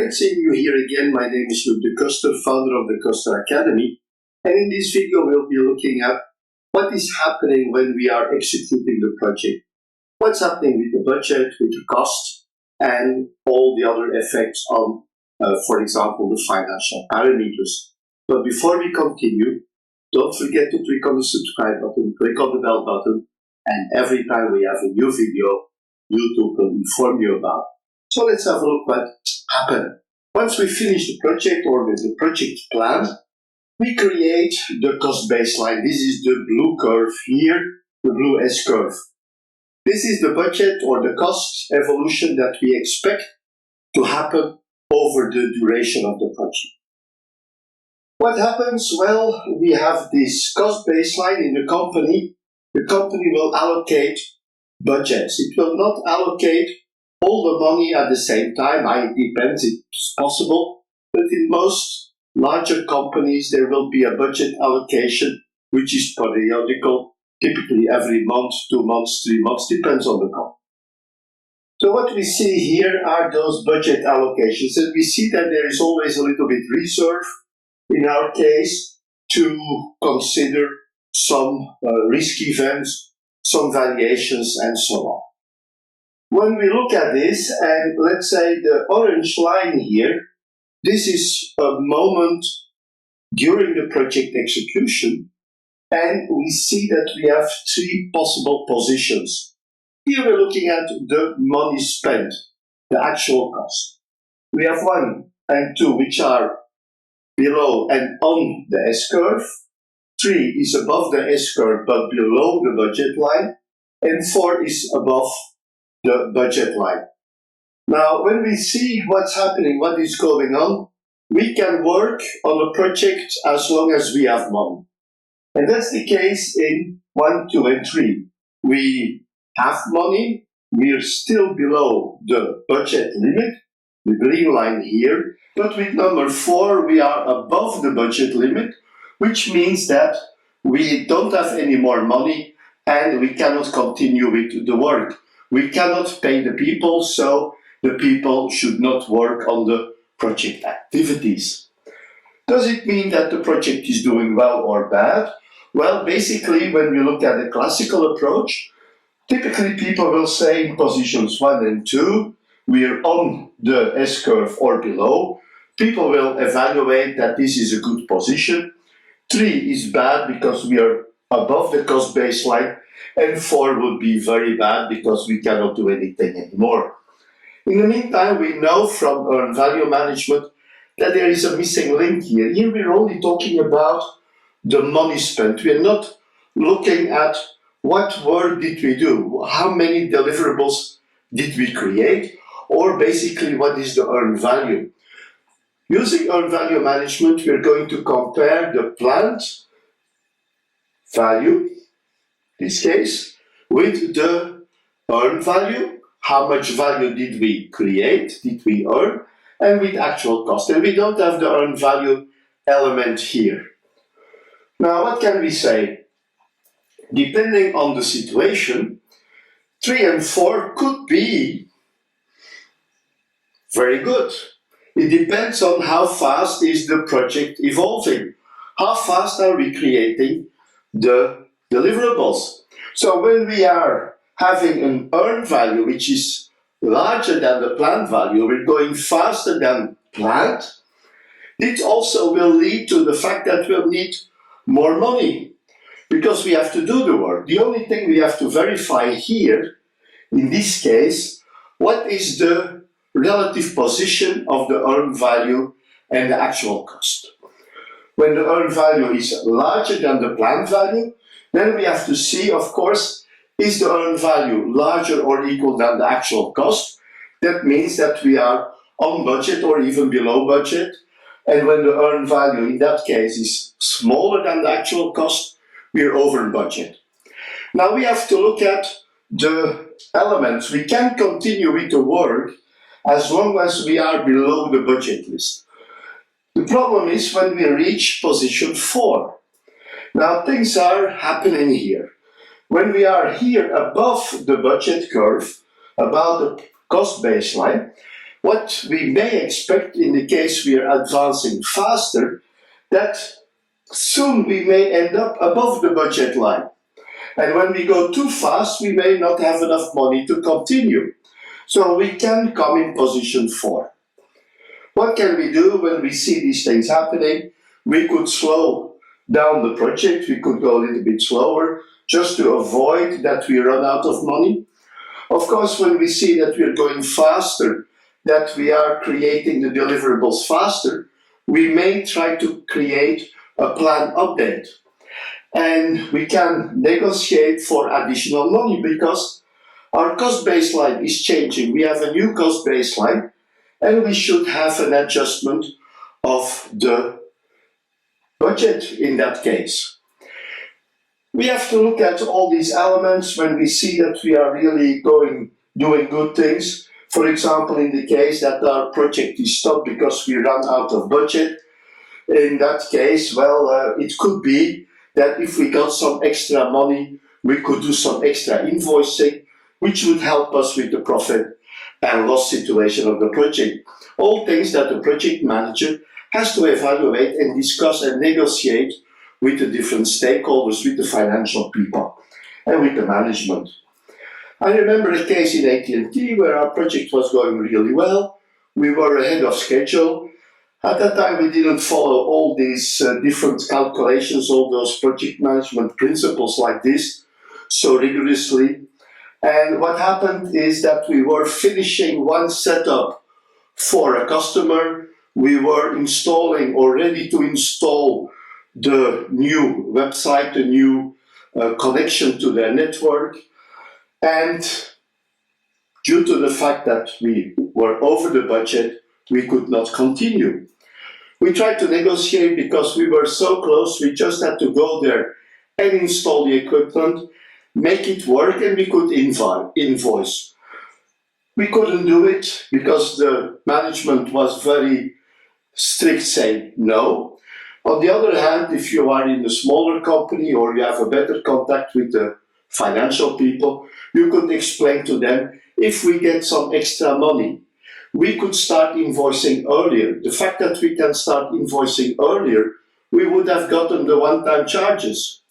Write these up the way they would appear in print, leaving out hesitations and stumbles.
Great seeing you here again. My name is Luc de Koster, founder of the Koster Academy. And in this video, we'll be looking at what is happening when we are executing the project. What's happening with the budget, with the cost, and all the other effects on, for example, the financial parameters. But before we continue, don't forget to click on the subscribe button, click on the bell button, and every time we have a new video, YouTube will inform you about. So let's have a look what happened. Once we finish the project or with the project plan, we create the cost baseline. This is the blue curve here, the blue S-curve. This is the budget or the cost evolution that we expect to happen over the duration of the project. What happens? Well, we have this cost baseline in the company. The company will allocate budgets. It will not allocate all the money at the same time. It depends, it's possible. But in most larger companies, there will be a budget allocation, which is periodical, typically every month, 2 months, 3 months, depends on the company. So what we see here are those budget allocations. And we see that there is always a little bit reserve, in our case, to consider some risk events, some variations, and so on. When we look at this, and let's say the orange line here, this is a moment during the project execution, and we see that we have 3 possible positions. Here we're looking at the money spent, the actual cost. We have 1 and 2, which are below and on the S-curve. 3 is above the S-curve but below the budget line, and 4 is above the budget line. Now, when we see what's happening, what is going on, we can work on a project as long as we have money. And that's the case in 1, 2, and 3. We have money, we are still below the budget limit, the green line here, but with number 4, we are above the budget limit, which means that we don't have any more money and we cannot continue with the work. We cannot pay the people, so the people should not work on the project activities. Does it mean that the project is doing well or bad? Well, basically, when we look at the classical approach, typically people will say in positions 1 and 2, we are on the S-curve or below. People will evaluate that this is a good position. 3 is bad because we are above the cost baseline, and 4 would be very bad because we cannot do anything anymore. In the meantime, we know from earned value management that there is a missing link here. Here we're only talking about the money spent. We're not looking at what work did we do, how many deliverables did we create, or basically what is the earned value. Using earned value management, we're going to compare the planned value, this case, with the earned value. How much value did we create, did we earn, and with actual cost. And we don't have the earned value element here. Now, what can we say? Depending on the situation, 3 and 4 could be very good. It depends on how fast is the project evolving. How fast are we creating the deliverables? So when we are having an earned value which is larger than the planned value, we're going faster than planned, it also will lead to the fact that we'll need more money because we have to do the work. The only thing we have to verify here, in this case, what is the relative position of the earned value and the actual cost. When the earned value is larger than the planned value, then we have to see, of course, is the earned value larger or equal than the actual cost? That means that we are on budget or even below budget. And when the earned value in that case is smaller than the actual cost, we are over budget. Now we have to look at the elements. We can continue with the work as long as we are below the budget list. The problem is when we reach position 4. Now things are happening here. When we are here above the budget curve, about the cost baseline, what we may expect in the case we are advancing faster, that soon we may end up above the budget line. And when we go too fast, we may not have enough money to continue. So we can come in position 4. What can we do when we see these things happening? We could slow down the project, we could go a little bit slower, just to avoid that we run out of money. Of course, when we see that we are going faster, that we are creating the deliverables faster, we may try to create a plan update. And we can negotiate for additional money because our cost baseline is changing. We have a new cost baseline, and we should have an adjustment of the budget in that case. We have to look at all these elements when we see that we are really doing good things. For example, in the case that our project is stopped because we run out of budget, in that case, well, it could be that if we got some extra money, we could do some extra invoicing, which would help us with the profit and loss situation of the project. All things that the project manager has to evaluate and discuss and negotiate with the different stakeholders, with the financial people and with the management. I remember a case in AT&T where our project was going really well. We were ahead of schedule. At that time, we didn't follow all these different calculations, all those project management principles like this so rigorously. And what happened is that we were finishing one setup for a customer. We were installing or ready to install the new website, the new connection to their network. And due to the fact that we were over the budget, we could not continue. We tried to negotiate because we were so close, we just had to go there and install the equipment, make it work, and we could invoice. We couldn't do it because the management was very strict, saying no. On the other hand, if you are in a smaller company or you have a better contact with the financial people, you could explain to them, if we get some extra money, we could start invoicing earlier. The fact that we can start invoicing earlier, we would have gotten the one-time charges.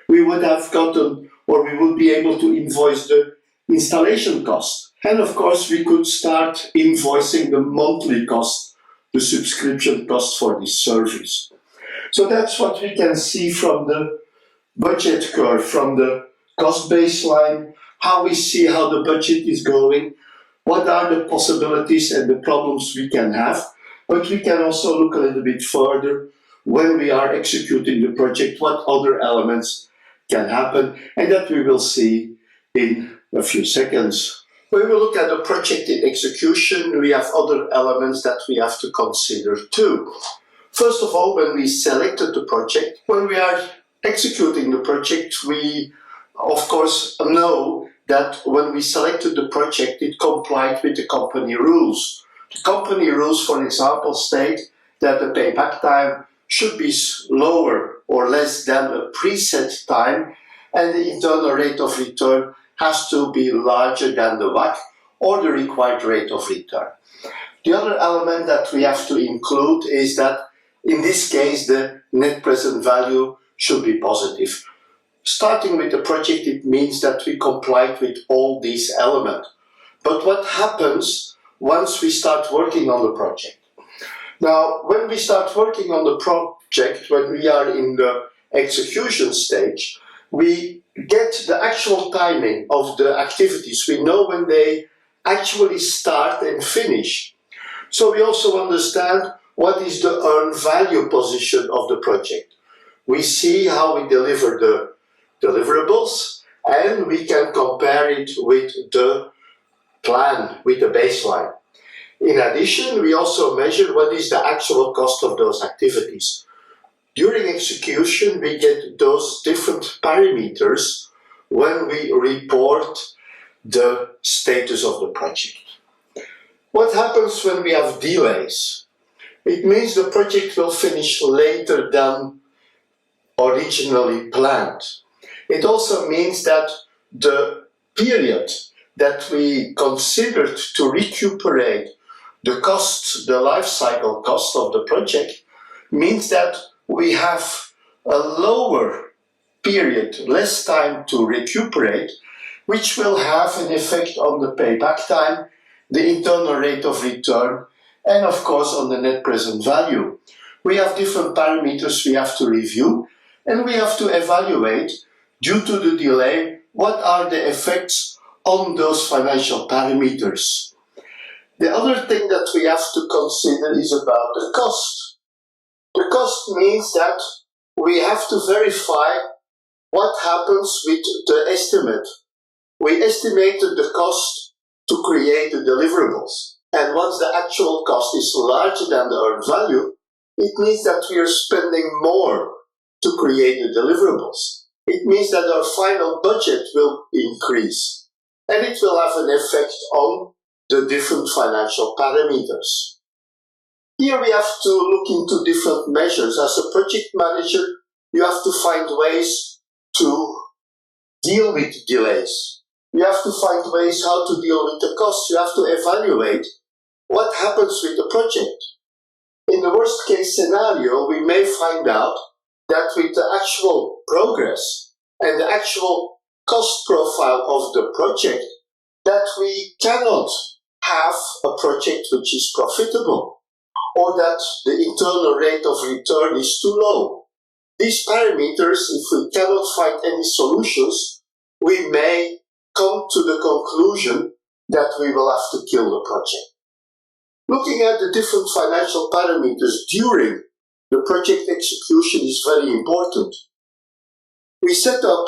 We would have gotten, or we would be able to invoice the installation cost. And of course, we could start invoicing the monthly cost, the subscription cost for this service. So that's what we can see from the budget curve, from the cost baseline, how we see how the budget is going, what are the possibilities and the problems we can have. But we can also look a little bit further when we are executing the project, what other elements can happen, and that we will see in a few seconds. When we look at the project in execution, we have other elements that we have to consider too. First of all, when we selected the project, when we are executing the project, we of course know that when we selected the project, it complied with the company rules. The company rules, for example, state that the payback time should be lower or less than a preset time, and the internal rate of return has to be larger than the WACC or the required rate of return. The other element that we have to include is that in this case, the net present value should be positive. Starting with the project, it means that we complied with all these elements. But what happens once we start working on the project? Now, when we start working on the project, when we are in the execution stage, we get the actual timing of the activities. We know when they actually start and finish. So we also understand what is the earned value position of the project. We see how we deliver the deliverables, and we can compare it with the plan, with the baseline. In addition, we also measure what is the actual cost of those activities. During execution, we get those different parameters when we report the status of the project. What happens when we have delays? It means the project will finish later than originally planned. It also means that the period that we considered to recuperate the cost, the life cycle cost of the project, means that we have a lower period, less time to recuperate, which will have an effect on the payback time, the internal rate of return, and of course on the net present value. We have different parameters we have to review, and we have to evaluate, due to the delay, what are the effects on those financial parameters. The other thing that we have to consider is about the cost. The cost means that we have to verify what happens with the estimate. We estimated the cost to create the deliverables. And once the actual cost is larger than the earned value, it means that we are spending more to create the deliverables. It means that our final budget will increase, and it will have an effect on the different financial parameters. Here we have to look into different measures. As a project manager, you have to find ways to deal with delays. You have to find ways how to deal with the costs. You have to evaluate what happens with the project. In the worst case scenario, we may find out that with the actual progress and the actual cost profile of the project, that we cannot have a project which is profitable, or that the internal rate of return is too low. These parameters, if we cannot find any solutions, we may come to the conclusion that we will have to kill the project. Looking at the different financial parameters during the project execution is very important. We set up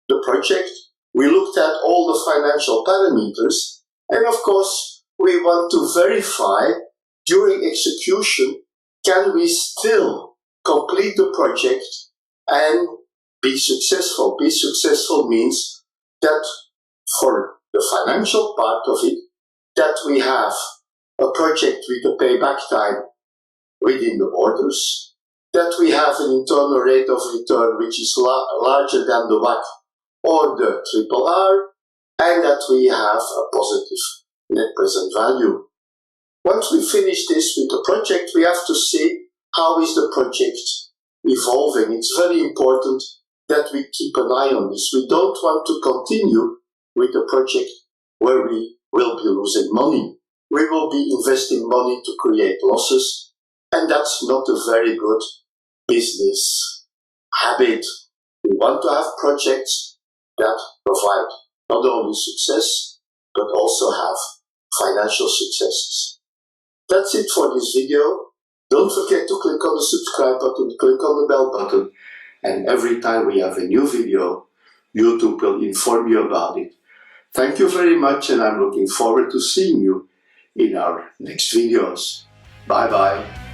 the project, we looked at all the financial parameters, and of course we want to verify during execution, can we still complete the project and be successful? Be successful means that for the financial part of it, that we have a project with a payback time within the borders, that we have an internal rate of return which is larger than the WACC or the RRR, and that we have a positive net present value. Once we finish this with the project, we have to see how is the project evolving. It's very important that we keep an eye on this. We don't want to continue with a project where we will be losing money. We will be investing money to create losses, and that's not a very good business habit. We want to have projects that provide not only success, but also have financial successes. That's it for this video. Don't forget to click on the subscribe button, click on the bell button, and every time we have a new video, YouTube will inform you about it. Thank you very much, and I'm looking forward to seeing you in our next videos. Bye bye.